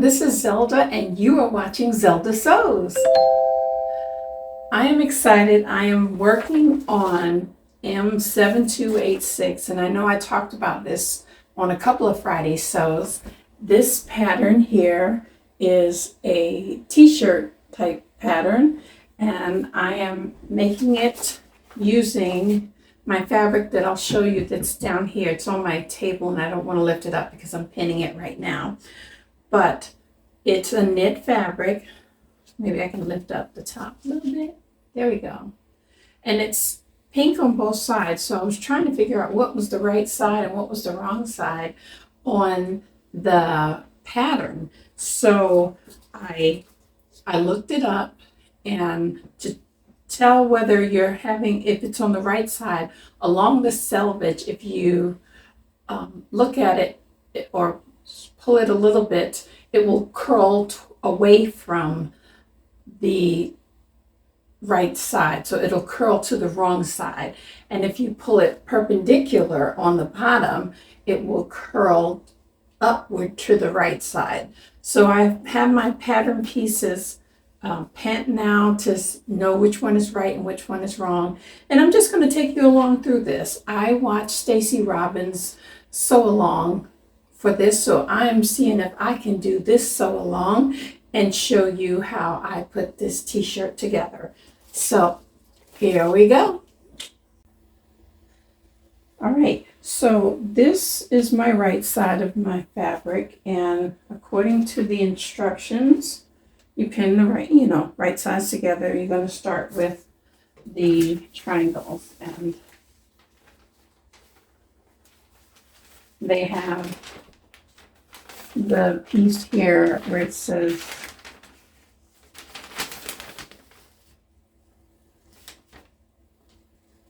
this is Zelda, and you are watching Zelda Sews. I am excited. I am working on M7286, and I know I talked about this on a couple of Friday sews. This pattern here is a t-shirt type pattern, and I am making it using my fabric that I'll show you that's down here. It's on my table and I don't want to lift it up because I'm pinning it right now. But it's a knit fabric. Maybe I can lift up the top a little bit. There we go. And it's pink on both sides. So I was trying to figure out what was the right side and what was the wrong side on the pattern. So I looked it up, and to tell whether you're having, if it's on the right side, along the selvage, if you look at it or pull it a little bit, it will curl away from the right side. So it'll curl to the wrong side. And if you pull it perpendicular on the bottom, it will curl upward to the right side. So I have my pattern pieces pinned now to know which one is right and which one is wrong. And I'm just going to take you along through this. I watched Stacey Robbins sew along for this, so I am seeing if I can do this sew along and show you how I put this t-shirt together. So here we go. All right, so this is my right side of my fabric, and according to the instructions, you pin the right sides together. You're going to start with the triangles, and they have the piece here where it says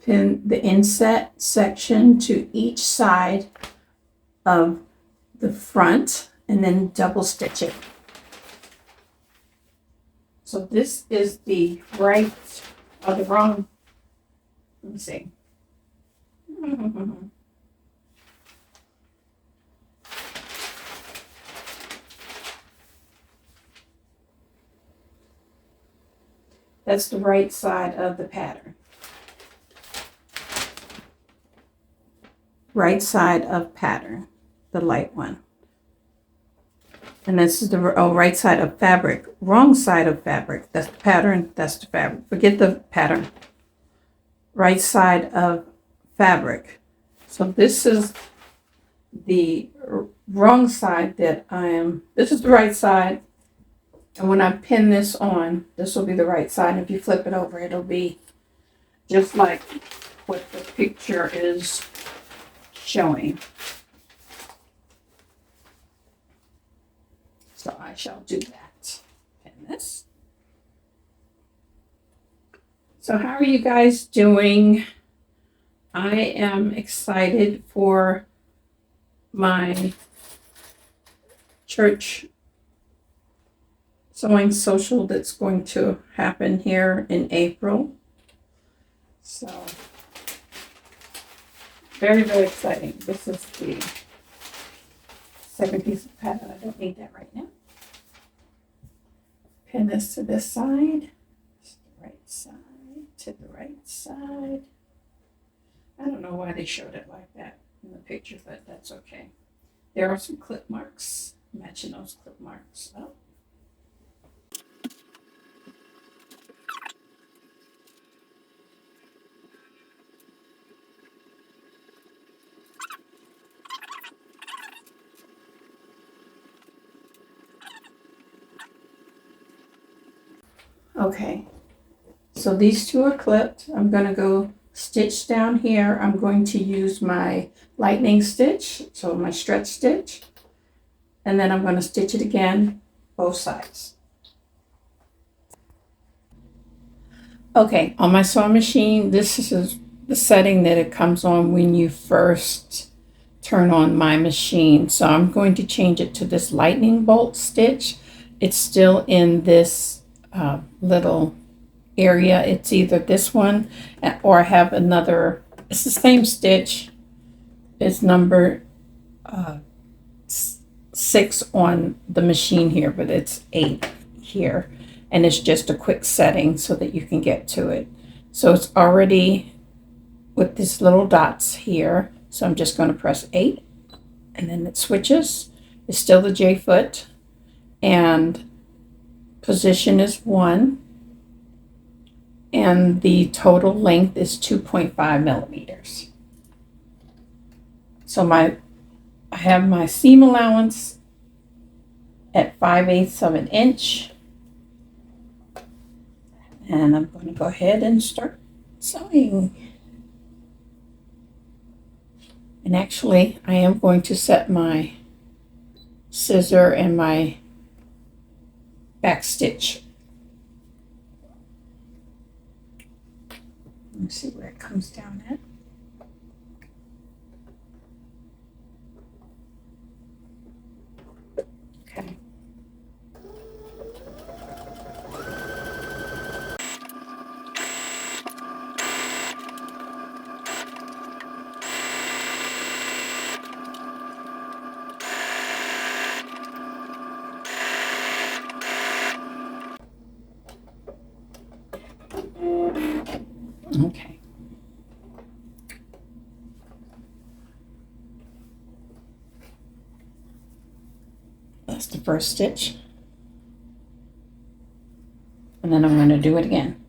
pin the inset section to each side of the front and then double stitch it. So this is the right or the wrong. Let me see. That's the right side of the pattern. Right side of pattern, the light one. And this is the right side of fabric. Wrong side of fabric. That's the pattern. That's the fabric. Forget the pattern. Right side of fabric. So this is the wrong side that this is the right side. And when I pin this on, this will be the right side. And if you flip it over, it'll be just like what the picture is showing. So I shall do that. Pin this. So how are you guys doing? I am excited for my church sewing social that's going to happen here in April. So very, very exciting. This is the second piece of pattern. I don't need that right now. Pin this to this side, the right side, to the right side. I don't know why they showed it like that in the picture, but that's okay. There are some clip marks matching those clip marks up. Okay, so these two are clipped. I'm going to go stitch down here. I'm going to use my lightning stitch, so my stretch stitch, and then I'm going to stitch it again, both sides. Okay, on my sewing machine, this is the setting that it comes on when you first turn on my machine. So I'm going to change it to this lightning bolt stitch. It's still in this little area. It's either this one or I have another. It's the same stitch. It's number 6 on the machine here, but it's 8 here. And it's just a quick setting so that you can get to it. So it's already with these little dots here. So I'm just going to press 8 and then it switches. It's still the J foot and position is 1 and the total length is 2.5 millimeters. So I have my seam allowance at 5/8 of an inch. And I'm going to go ahead and start sewing. And actually, I am going to set my scissor and my back stitch. Let me see where it comes down at. Okay. Okay. That's the first stitch. And then I'm going to do it again.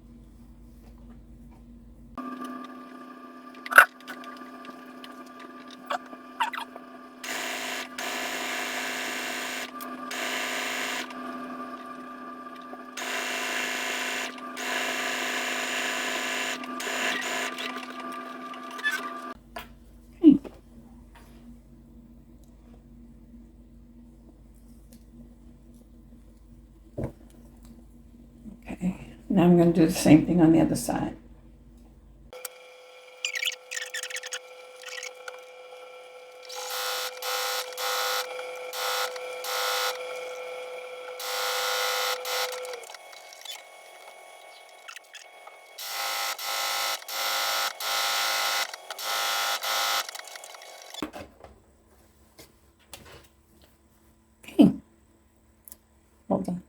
Okay, now I'm going to do the same thing on the other side. Okay, hold on.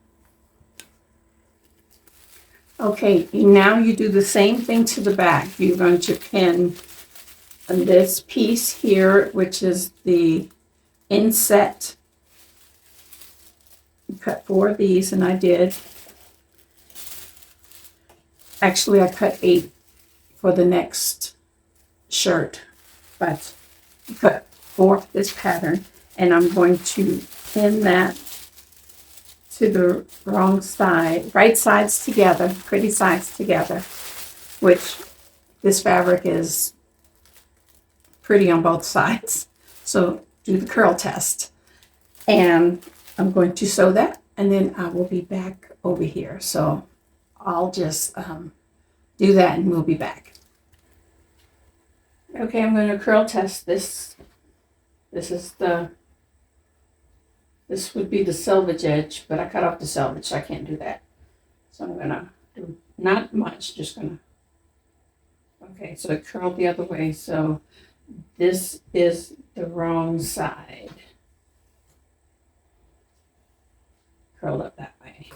Okay, now you do the same thing to the back. You're going to pin this piece here, which is the inset. You cut 4 of these, and I did. Actually, I cut 8 for the next shirt, but I cut 4 for this pattern, and I'm going to pin that to the wrong side, right sides together, pretty sides together, which this fabric is pretty on both sides. So do the curl test. And I'm going to sew that, and then I will be back over here. So I'll just do that and we'll be back. Okay, I'm going to curl test this. This would be the selvage edge, but I cut off the selvage, so I can't do that. So I'm going to do not much, just going to, okay, so it curled the other way. So this is the wrong side. Curled up that way.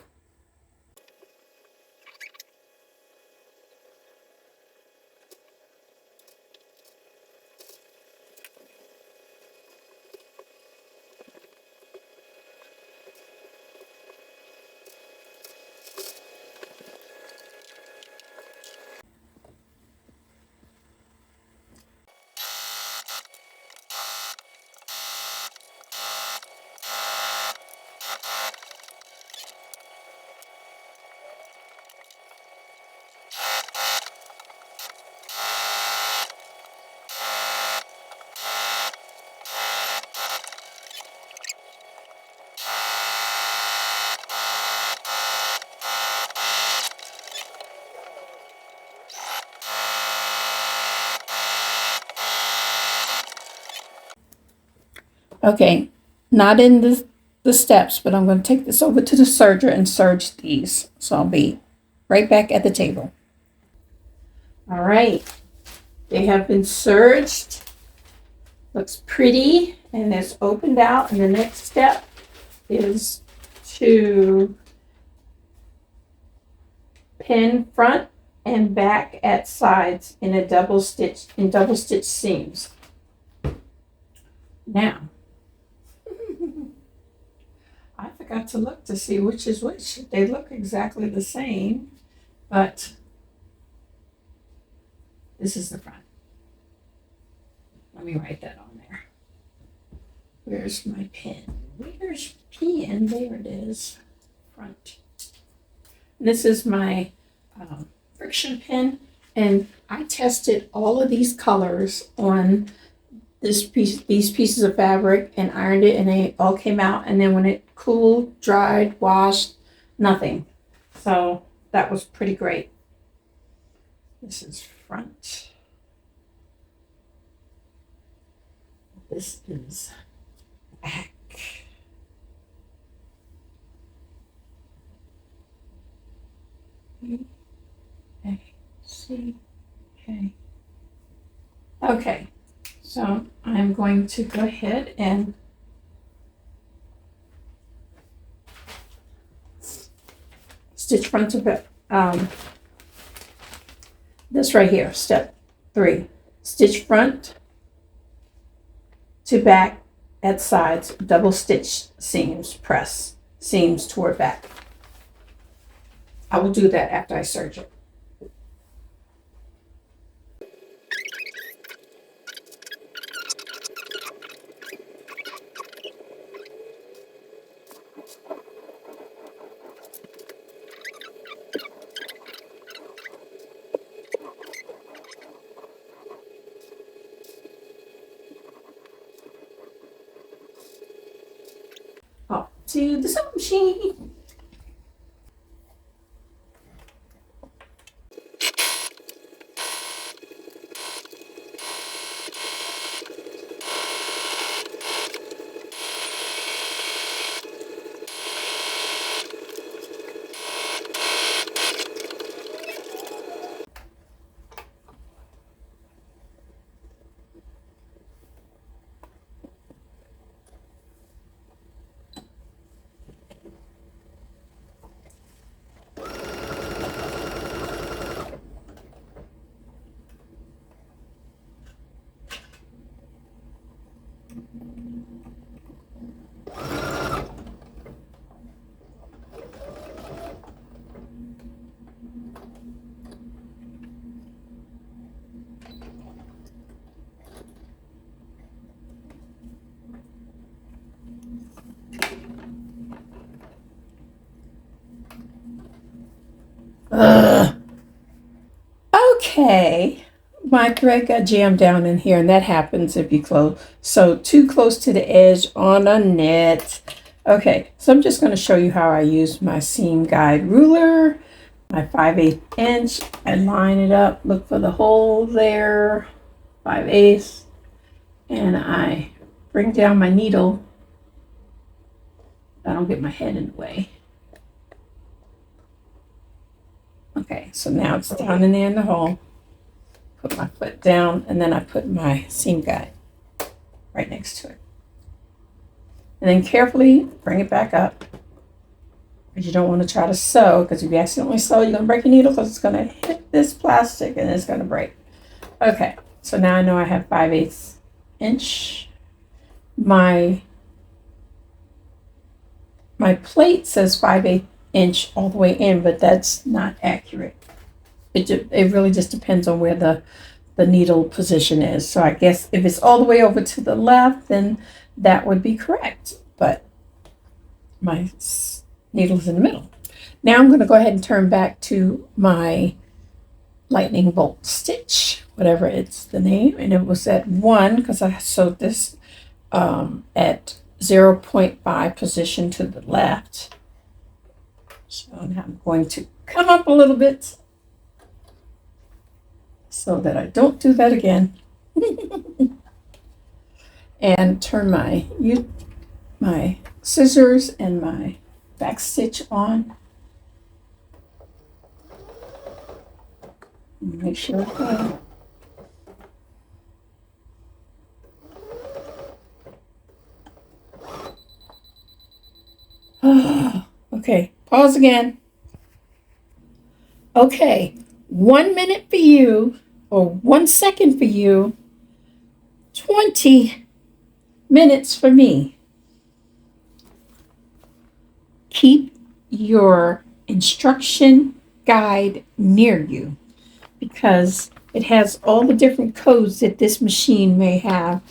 Okay, not in the steps, but I'm going to take this over to the serger and serge these. So I'll be right back at the table. All right, they have been serged. Looks pretty, and it's opened out, and the next step is to pin front and back at sides in double stitch seams. Now, I forgot to look to see which is which. They look exactly the same, but this is the front. Let me write that on there. Where's my pin? Where's pin? There it is. Front. And this is my friction pin, and I tested all of these colors on these pieces of fabric and ironed it, and they all came out. And then when it cooled, dried, washed, nothing. So that was pretty great. This is front. This is back. C-A-C-K. Okay, so I'm going to go ahead and stitch front to back. This right here, step 3. Stitch front to back at sides, double stitch seams, press seams toward back. I will do that after I serge it. Off to the sewing machine. Okay, my thread got jammed down in here, and that happens if you sew too close to the edge on a knit. Okay, so I'm just going to show you how I use my seam guide ruler, my 5/8 inch. I line it up, look for the hole there, 5/8, and I bring down my needle. I don't get my head in the way. Okay, so now it's down in there in the hole. Put my foot down, and then I put my seam guide right next to it. And then carefully bring it back up, because you don't want to try to sew, because if you accidentally sew, you're going to break your needle, because it's going to hit this plastic and it's going to break. Okay, so now I know I have 5/8 inch. My plate says 5/8 inch all the way in, but that's not accurate. It really just depends on where the needle position is. So I guess if it's all the way over to the left, then that would be correct. But my needle's in the middle. Now I'm going to go ahead and turn back to my lightning bolt stitch, whatever it's the name. And it was at 1, because I sewed this at 0.5 position to the left. So now I'm going to come up a little bit so that I don't do that again. And turn my scissors and my back stitch on. Make sure it's good. Okay, pause again. Okay, 1 minute for you, or 1 second for you, 20 minutes for me. Keep your instruction guide near you because it has all the different codes that this machine may have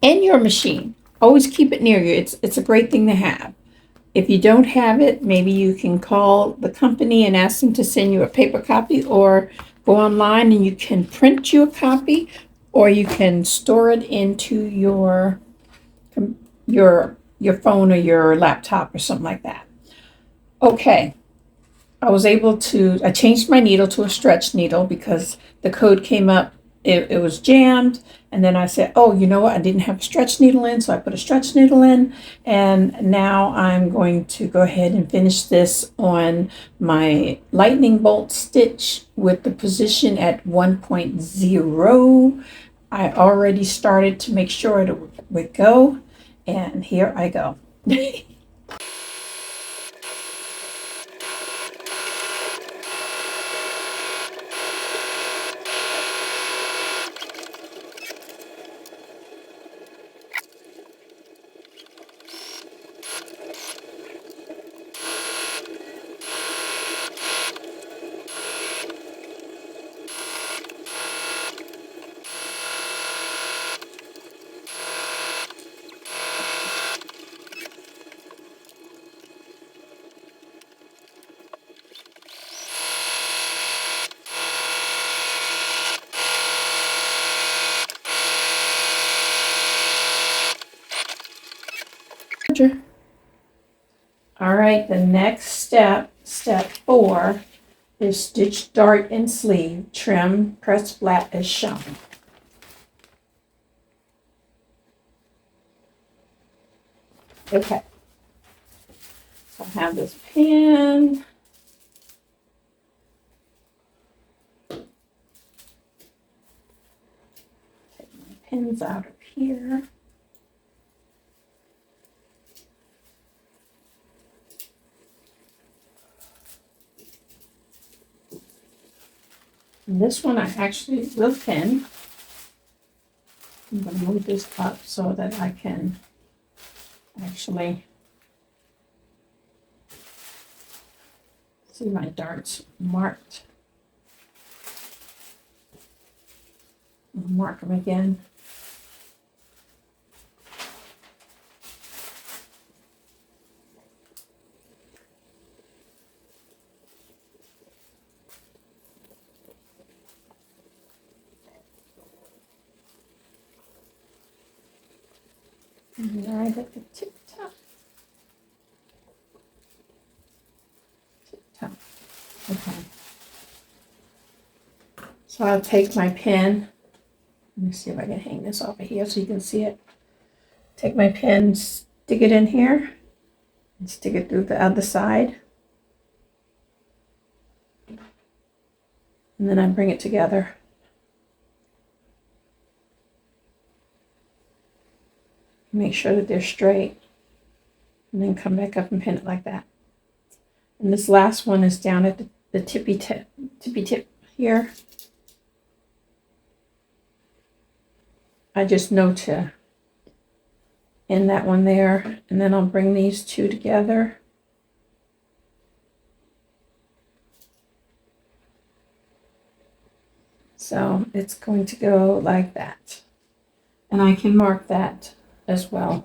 in your machine. Always keep it near you. It's a great thing to have. If you don't have it, maybe you can call the company and ask them to send you a paper copy, or go online and you can print you a copy, or you can store it into your phone or your laptop or something like that. Okay, I changed my needle to a stretch needle because the code came up, it was jammed. And then I said, oh, you know what? I didn't have a stretch needle in, so I put a stretch needle in. And now I'm going to go ahead and finish this on my lightning bolt stitch with the position at 1.0. I already started to make sure it would go. And here I go. All right, the next step, step 4, is stitch dart and sleeve, trim, press flat as shown. Okay, so I have this pin. Take my pins out of here. And this one I actually will pin. I'm going to move this up so that I can actually see my darts marked. I'll mark them again. And right at the tip top. Okay. So I'll take my pen. Let me see if I can hang this over here so you can see it. Take my pen, stick it in here, and stick it through the other side. And then I bring it together. Make sure that they're straight. And then come back up and pin it like that. And this last one is down at the tippy tip here. I just know to end that one there, and then I'll bring these two together. So it's going to go like that. And I can mark that as well.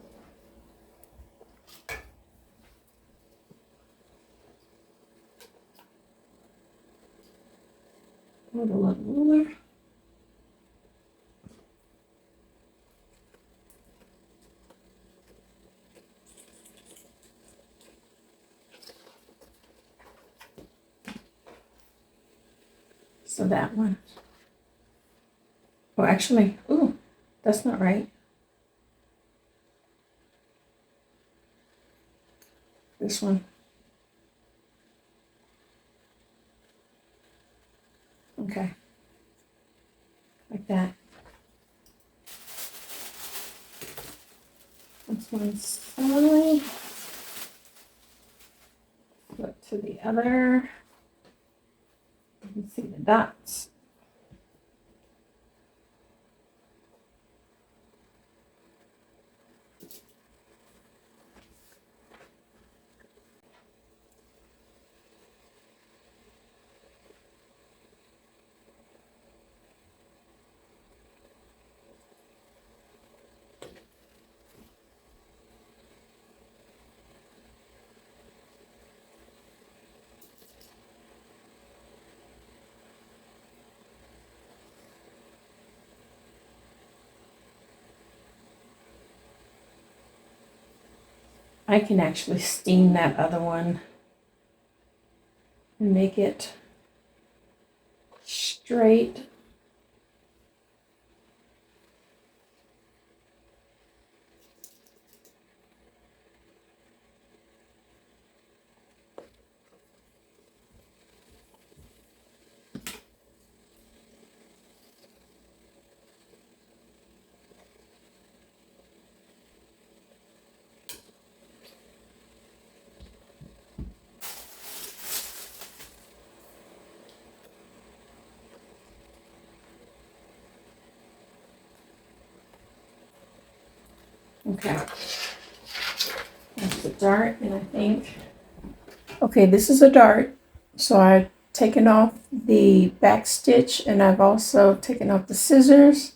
With a little ruler. So that one. Oh, actually, ooh, that's not right. This one. Okay. Like that. That's one side. to the other. You can see the dots. I can actually steam that other one and make it straight. Okay, that's the dart, and I think, okay, this is a dart, so I've taken off the back stitch, and I've also taken off the scissors,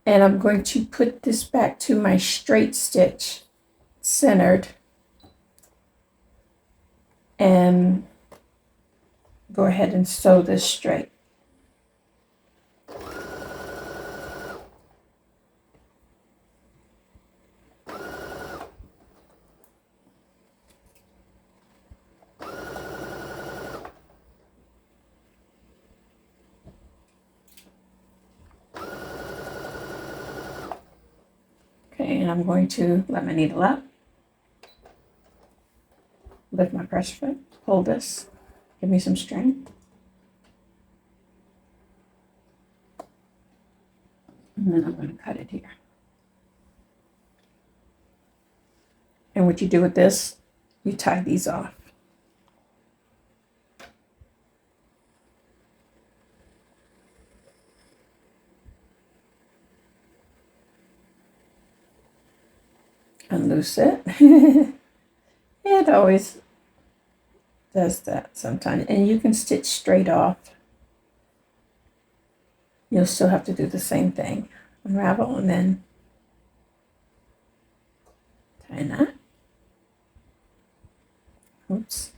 and I'm going to put this back to my straight stitch, centered, and go ahead and sew this straight. Okay, and I'm going to let my needle up, lift my pressure foot, hold this, give me some strength. And then I'm going to cut it here. And what you do with this, you tie these off. Unloose it. It always does that sometimes. And you can stitch straight off. You'll still have to do the same thing. Unravel and then tie a knot. Oops.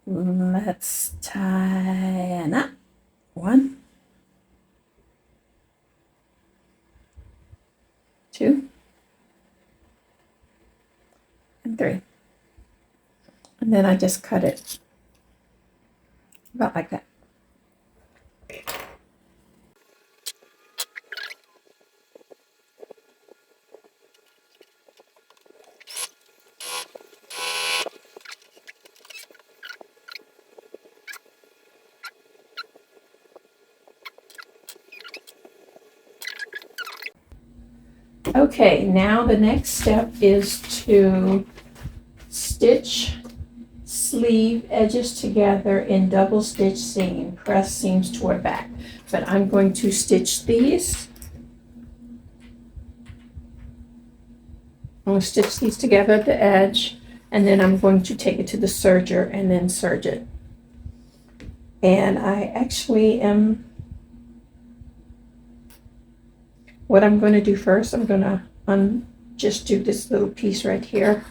Let's tie a knot. 1, 2, and 3. And then I just cut it about like that. Okay, now the next step is to stitch sleeve edges together in double stitch seam, press seams toward back. But I'm going to stitch these. I'm going to stitch these together at the edge, and then I'm going to take it to the serger and then serge it. And I actually am, what I'm going to do first, I'm going to just do this little piece right here.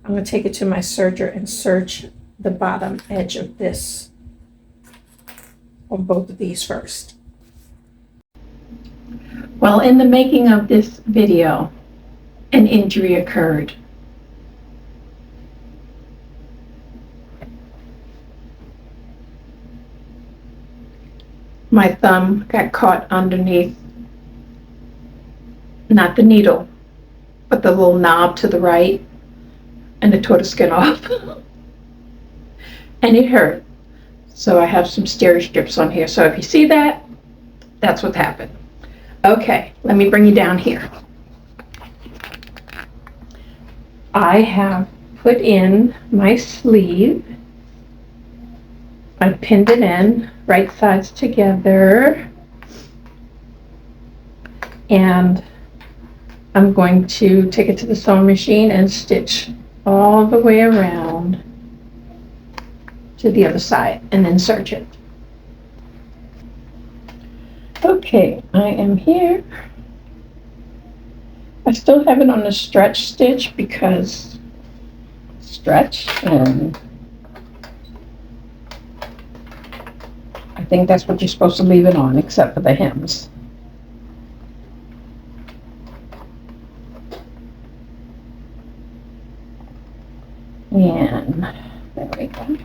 I'm going to take it to my serger and serge the bottom edge of this on both of these first. Well, in the making of this video, an injury occurred. My thumb got caught underneath, not the needle, but the little knob to the right, and it tore the skin off. And it hurt. So I have some steri strips on here. So if you see that, that's what happened. Okay, let me bring you down here. I have put in my sleeve. I pinned it in, right sides together, and I'm going to take it to the sewing machine and stitch all the way around to the other side and then serge it. Okay, I am here. I still have it on a stretch stitch because stretch, and I think that's what you're supposed to leave it on, except for the hems. And there we go.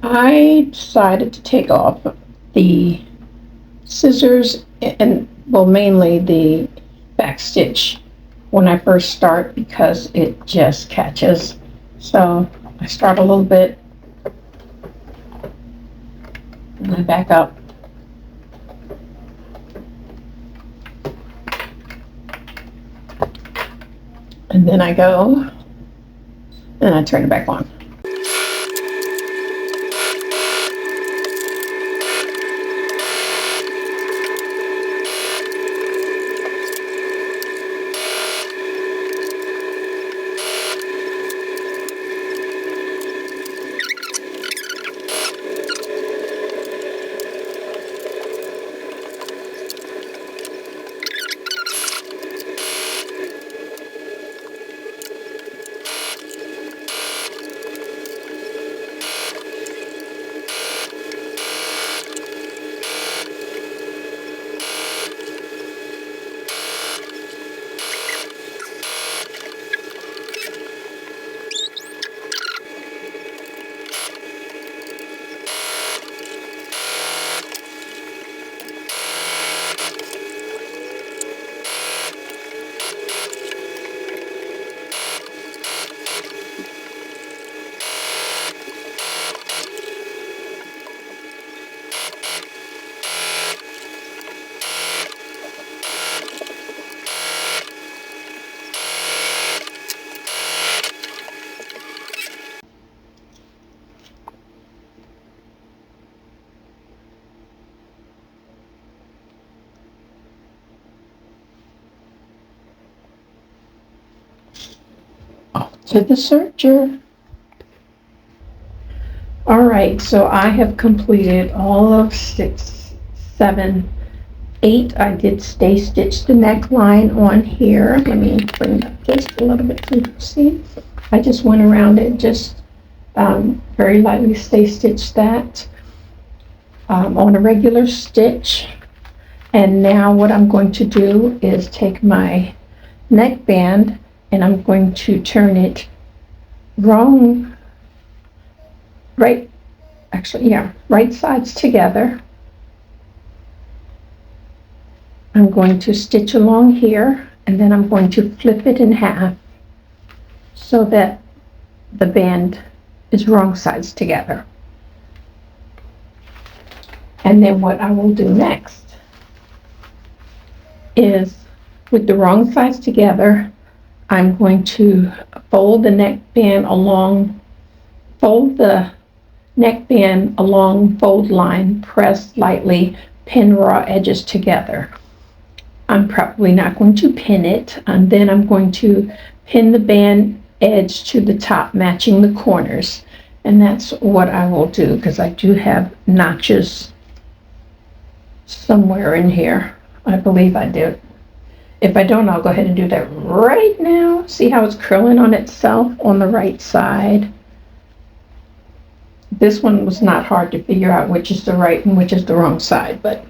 I decided to take off the scissors and, well, mainly the back stitch when I first start because it just catches. So I start a little bit and I back up. And then I go and I turn it back on. To the serger. All right, so I have completed all of 6, 7, 8. I did stay stitch the neckline on here. Let me bring up just a little bit so you can see. I just went around it, just very lightly stay stitched that on a regular stitch. And now what I'm going to do is take my neckband and I'm going to turn it right sides together. I'm going to stitch along here and then I'm going to flip it in half so that the band is wrong sides together. And then what I will do next is, with the wrong sides together, I'm going to fold the neckband along fold line, press lightly, pin raw edges together. I'm probably not going to pin it, and then I'm going to pin the band edge to the top, matching the corners. And that's what I will do, because I do have notches somewhere in here. I believe I do. If I don't, I'll go ahead and do that right now. See how it's curling on itself on the right side? This one was not hard to figure out which is the right and which is the wrong side, but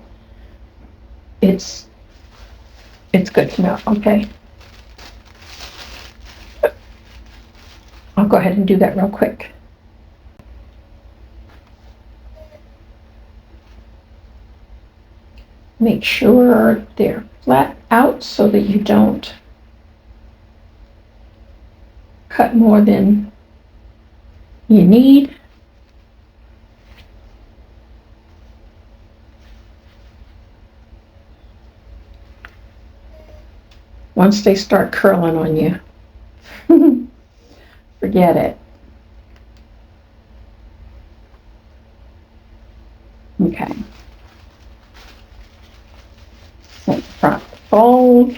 it's good to know. Okay. I'll go ahead and do that real quick. Make sure they're flat out so that you don't cut more than you need. Once they start curling on you, forget it. Okay. Front fold.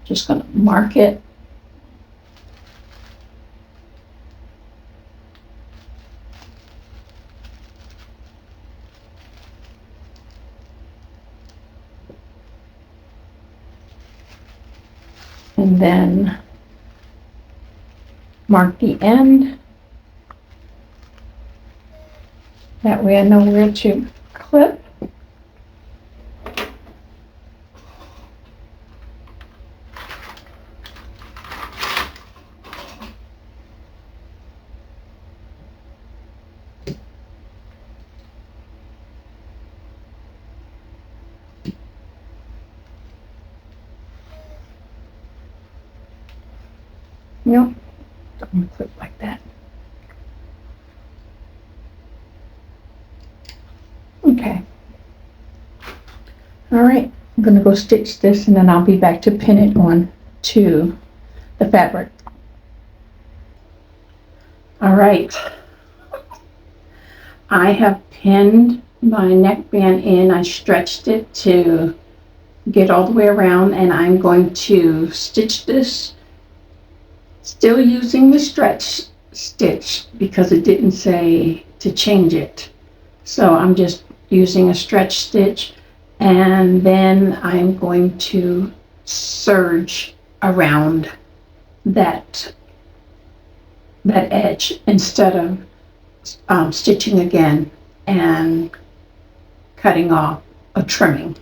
Just going to mark it. And then mark the end. That way I know where to clip. Nope, don't clip like that. Okay. All right, I'm going to go stitch this and then I'll be back to pin it on to the fabric. All right. I have pinned my neckband in. I stretched it to get all the way around, and I'm going to stitch this still using the stretch stitch because it didn't say to change it. So I'm just using a stretch stitch, and then I'm going to serge around that edge instead of stitching again and cutting off a trimming.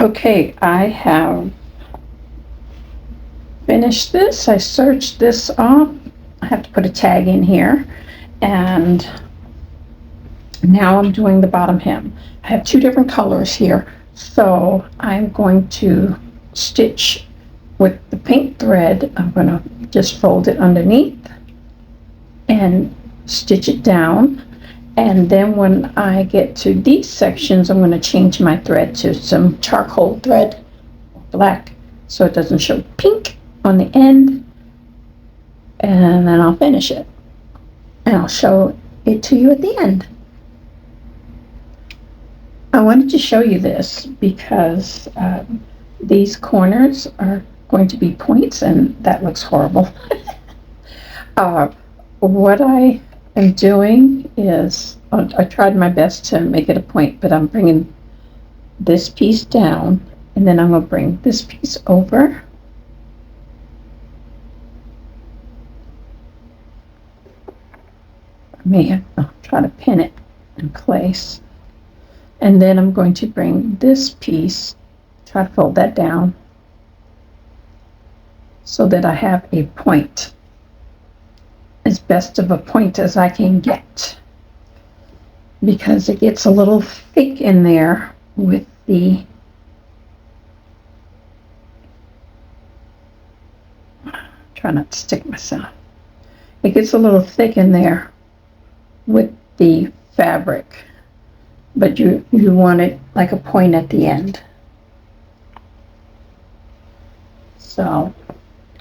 Okay, I have finished this. I serged this off. I have to put a tag in here, and now I'm doing the bottom hem. I have two different colors here, so I'm going to stitch with the pink thread. I'm going to just fold it underneath and stitch it down. And then when I get to these sections, I'm going to change my thread to some charcoal thread, black, so it doesn't show pink on the end. And then I'll finish it. And I'll show it to you at the end. I wanted to show you this because these corners are going to be points, and that looks horrible. What I am doing is, I tried my best to make it a point, but I'm bringing this piece down, and then I'm going to bring this piece over. I may have to try to pin it in place. And then I'm going to bring this piece, try to fold that down so that I have a point, as best of a point as I can get, because it gets a little thick in there with the try not to stick myself. It gets a little thick in there with the fabric, but you want it like a point at the end. So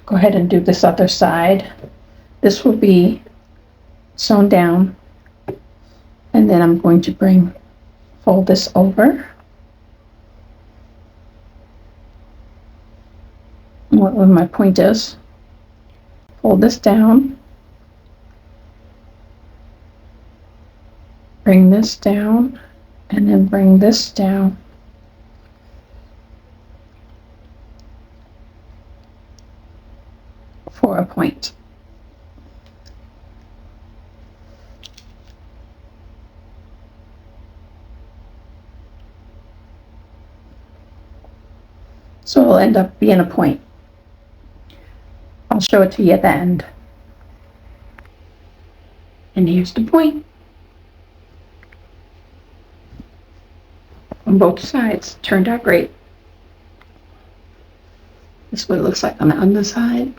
go ahead and do this other side. This will be sewn down, and then I'm going to fold this over. Where my point is, fold this down, bring this down, and then bring this down. For a point. will end up being a point. I'll show it to you at the end. And here's the point. On both sides, turned out great. This is what it looks like on the underside.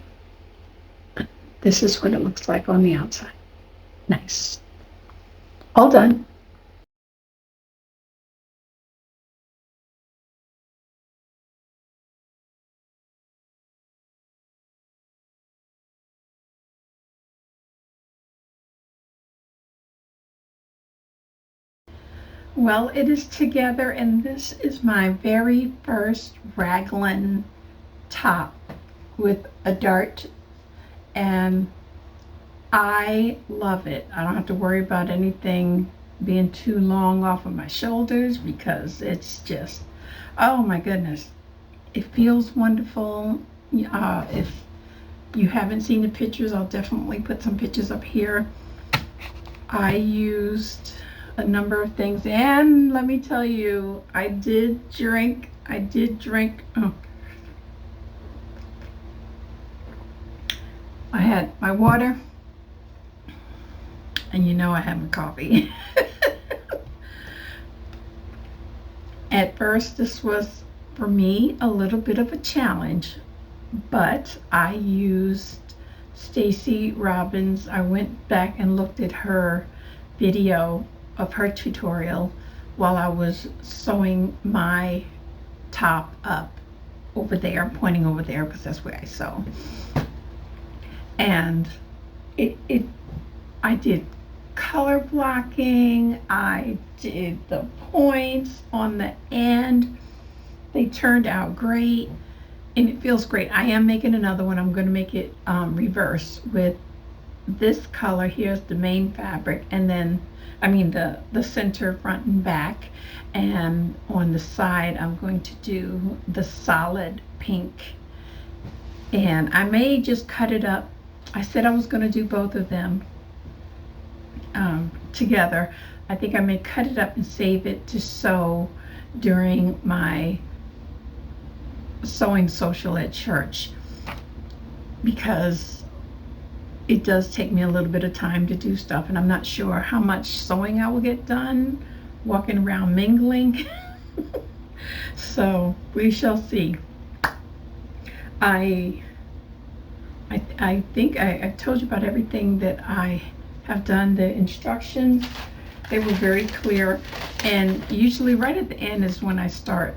This is what it looks like on the outside. Nice. All done. Well, it is together, and this is my very first raglan top with a dart, and I love it. I don't have to worry about anything being too long off of my shoulders because it's just, oh my goodness, it feels wonderful. If you haven't seen the pictures, I'll definitely put some pictures up here. I used a number of things, and let me tell you, I did drink. Oh. I had my water, and you know I had my coffee. At first, this was, for me, a little bit of a challenge, but I used Stacy Robbins. I went back and looked at her video of her tutorial while I was sewing my top up over there, pointing over there because that's where I sew. And I did color blocking, I did the points on the end. They turned out great, and it feels great. I am making another one. I'm going to make it reverse with this color. Here's the main fabric, and then the center, front and back, and on the side I'm going to do the solid pink, and I may just cut it up. I said I was going to do both of them together. I think I may cut it up and save it to sew during my sewing social at church, because it does take me a little bit of time to do stuff, and I'm not sure how much sewing I will get done walking around mingling. So we shall see. I think I told you about everything that I have done. The instructions, they were very clear, and usually right at the end is when I start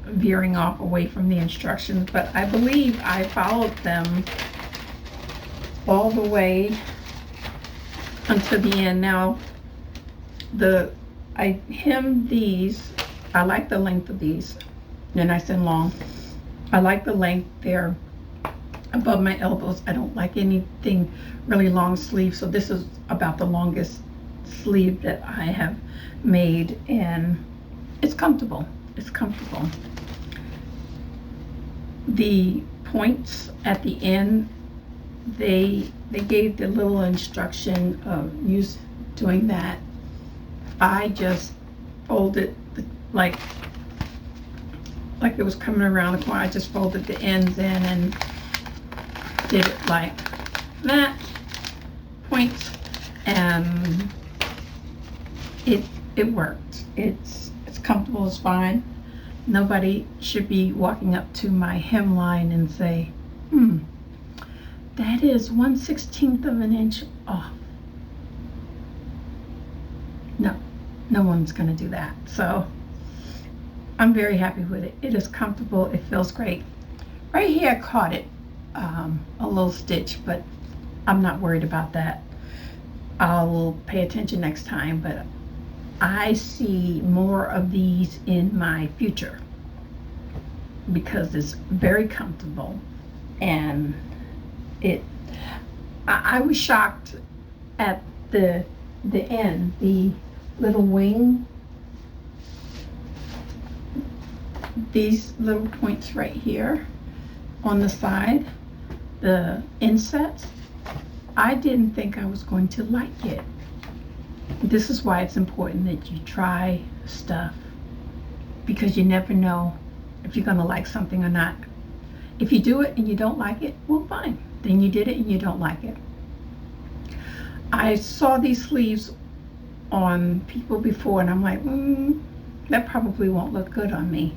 veering off away from the instructions, but I believe I followed them all the way until the end. Now, I hemmed these. I like the length of these. They're nice and long. I like the length. They're above my elbows. I don't like anything really long sleeve, so this is about the longest sleeve that I have made, and it's comfortable. It's comfortable. The points at the end, they gave the little instruction of doing that. I just folded like it was coming around the corner. I just folded the ends in and did it like that, points, and it worked. It's comfortable, it's fine. Nobody should be walking up to my hemline and say, that is 1/16 of an inch off. No one's going to do that. So I'm very happy with it. It is comfortable. It feels great. Right here I caught it, a little stitch, but I'm not worried about that. I'll pay attention next time, but I see more of these in my future because it's very comfortable, and I was shocked at the end, the little wing, these little points right here on the side, the insets. I didn't think I was going to like it. This is why it's important that you try stuff, because you never know if you're going to like something or not. If you do it and you don't like it, well, fine. Then you did it and you don't like it. I saw these sleeves on people before and I'm like, that probably won't look good on me.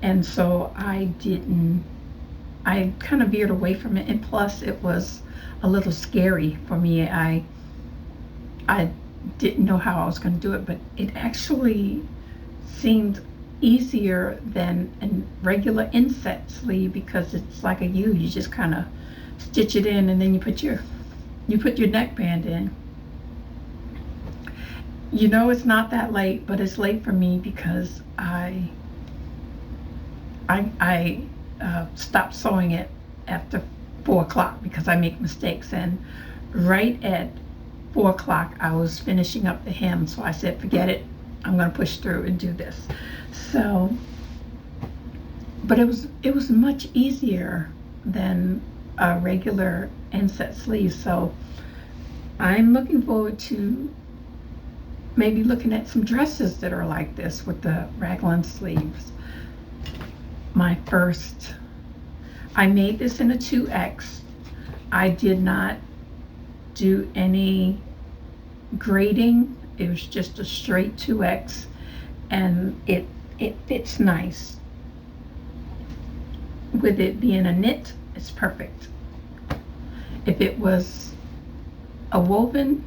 And so I kind of veered away from it. And plus it was a little scary for me. I didn't know how I was going to do it, but it actually seemed easier than a regular inset sleeve because it's like a U. You just kind of stitch it in and then you put your neckband in. You know, it's not that late, but it's late for me because I stopped sewing it after 4 o'clock because I make mistakes, and right at 4 o'clock I was finishing up the hem, so I said forget it, I'm going to push through and do this. So, but it was much easier than a regular inset sleeve, so I'm looking forward to maybe looking at some dresses that are like this with the raglan sleeves. I made this in a 2X. I did not do any grading. It was just a straight 2X, and it fits nice. With it being a knit, it's perfect. If it was a woven,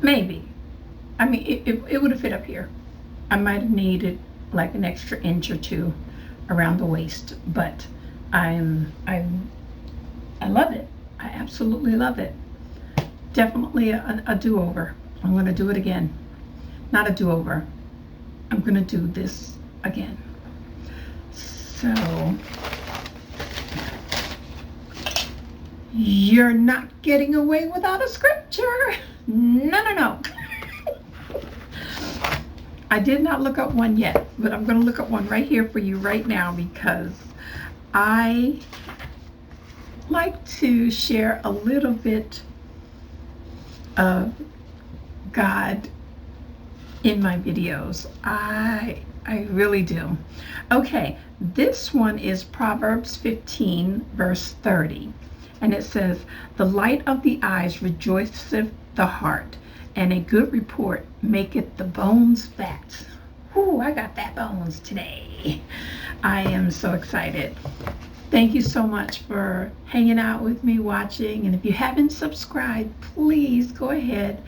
maybe. I mean, it would have fit up here. I might have needed like an extra inch or two around the waist, but I love it. I absolutely love it. Definitely a do-over. I'm going to do it again. Not a do-over. I'm going to do this again. So, you're not getting away without a scripture. No. I did not look up one yet, but I'm going to look up one right here for you right now because I like to share a little bit of God in my videos. I really do. Okay, this one is Proverbs 15 verse 30, and it says, "The light of the eyes rejoiceth the heart, and a good report maketh the bones fat." Ooh, I got fat bones today. I am so excited. Thank you so much for hanging out with me, watching, and if you haven't subscribed, please go ahead.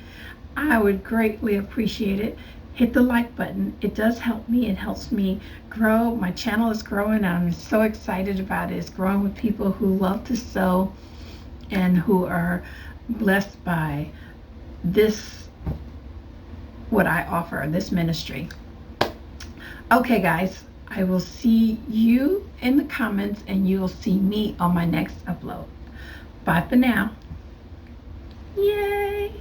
I would greatly appreciate it. Hit the like button. It does help me. It helps me grow. My channel is growing, and I'm so excited about it. It's growing with people who love to sew and who are blessed by this, what I offer, this ministry. Okay, guys, I will see you in the comments, and you'll see me on my next upload. Bye for now. Yay!